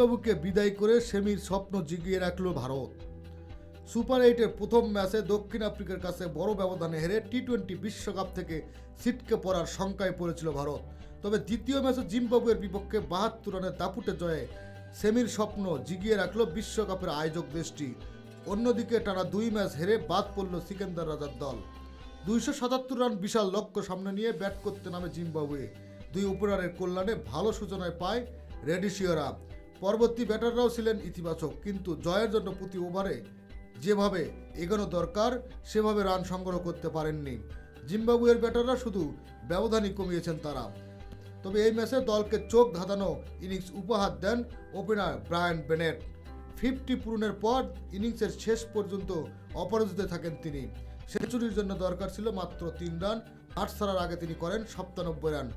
জিম্বাবুকে বিদায় করে সেমির স্বপ্ন জিগিয়ে রাখল ভারত। সুপার 8-এর প্রথম ম্যাচে দক্ষিণ আফ্রিকার কাছে বড় ব্যবধানে হেরে টি-20 বিশ্বকাপ থেকে ছিটকে পড়ার শঙ্কায় পড়েছিল ভারত। তবে দ্বিতীয় ম্যাচে জিম্বাবুয়ের বিপক্ষে 72 রানের দাপুটে জয়ে সেমির স্বপ্ন জিগিয়ে রাখল বিশ্বকাপের আয়োজক দেশটি। অন্যদিকে টানা 2 ম্যাচ হেরে বাদ পড়ল সিকান্দার রাজার দল। 277 রান বিশাল লক্ষ্য সামনে নিয়ে ব্যাট করতে নামে জিম্বাবুয়ে। দুই ওপেনারের কল্যাণে ভালো সূচনায় পায় রেডিশিওরা। পরবর্তী ব্যাটাররাও ছিলেন ইতিবাচক, কিন্তু জয়ের জন্য প্রতি ওভারে যেভাবে এগোনো দরকার সেভাবে রান সংগ্রহ করতে পারেননি জিম্বাবুয়ের ব্যাটাররা, শুধু ব্যবধানই কমিয়েছেন তারা। তবে এই ম্যাচে দলকে চোখ ধাঁধানো ইনিংস উপহার দেন ওপেনার ব্রায়ান বেনেট। 50 পূরণের পর ইনিংসের শেষ পর্যন্ত অপরাজিত থাকেন তিনি। সেঞ্চুরির জন্য দরকার ছিল মাত্র 3 রান। মাঠ ছাড়ার আগে তিনি করেন 97 রান।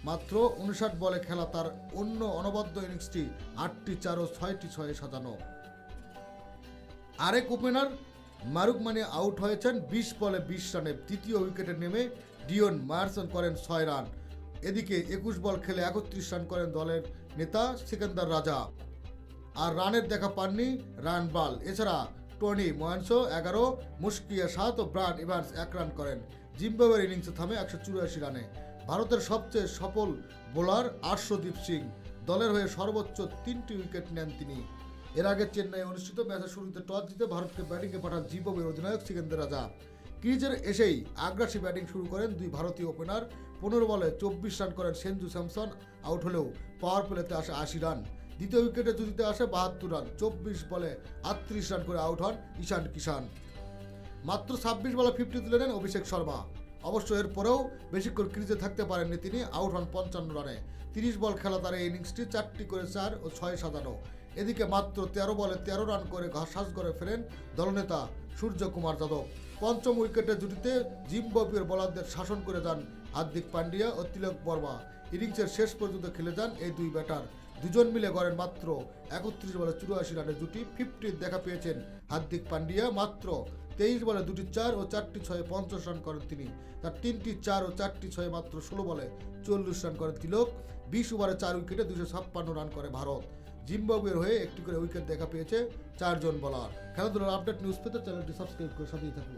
মাত্র 59 বলে খেলা তার অন্য অনবদ্য ইনিংসটি 8টি 4 ও 6টি 6-এ সাজানো। আরেক ওপেনার মারুক মানি আউট হয়েছেন 20 বলে 20 রানে। তৃতীয় উইকেটে নেমে ডিওন মায়ারসন করেন 6 রান। এদিকে 21 বল খেলে 31 রান করেন দলের নেতা সিকান্দার রাজা। আর রানের দেখা পাননি রায়ান বাল। এছাড়া টনি মোয়েনসো 11, মুশকিয়া 7 ও ব্রায়ান ইভান্স 1 রান করেন। জিম্বাবুয়ের ইনিংসে থামে 184 রানে। ভারতের সবচেয়ে সফল বোলার আর্শদীপ সিং। দলের হয়ে সর্বোচ্চ 3টি উইকেট নেন তিনি। এর আগে চেন্নাই অনুষ্ঠিত ম্যাচের শুরুতে টস জিতে ভারতকে ব্যাটিংয়ে পাঠান জিম্বাবুয়ের অধিনায়ক সিকান্দার রাজা। ক্রিজের এসেই আগ্রাসী ব্যাটিং শুরু করেন দুই ভারতীয় ওপেনার। 15 বলে 24 রান করেন সেঞ্জু স্যামসন। আউট হলেও পাওয়ার প্লেতে আসে 80 রান। দ্বিতীয় উইকেটে জুটিতে আসে 72 রান। 24 বলে 38 রান করে আউট হন ঈশান কিষান। মাত্র 26 বলে 50 তুলে নেন অভিষেক শর্মা। অবশ্য এরপরেও বেশিক্ষণ ক্রিজে থাকতে পারেননি তিনি। আউট হন 55 রানে। 30 বল খেলা তার এই ইনিংসটি 4টি করে 4 ও 6 সাজানো। এদিকে মাত্র 13 বলে 13 রান করে সাজঘরে ফেরেন দলনেতা সূর্যকুমার যাদব। পঞ্চম উইকেটে জুটিতে জিম্বাবুয়ের বোলারদের শাসন করে যান হার্দিক পান্ডিয়া ও তিলক বর্মা। ইনিংসের শেষ পর্যন্ত খেলে যান এই দুই ব্যাটার। দুজন মিলে গড়েন মাত্র 31 বলে 84 রানের জুটি। 50 দেখা পেয়েছেন হার্দিক পান্ডিয়া। মাত্র 23 বলে 2টি 4 ও 4টি 6-এ 50 রান করেন তিনি। তার 3টি 4 ও 4টি 6-এ মাত্র 16 বলে 40 রান করেন তিলক। 20 ওভারে 4 উইকেটে 256 রান করে ভারত। জিম্বাবুয়ের হয়ে একটি করে উইকেট দেখা পেয়েছে 4 জন বোলার। খেলাধুলার আপডেট নিউজ পেতে চ্যানেলটি সাবস্ক্রাইব করে সাথেই থাকুন।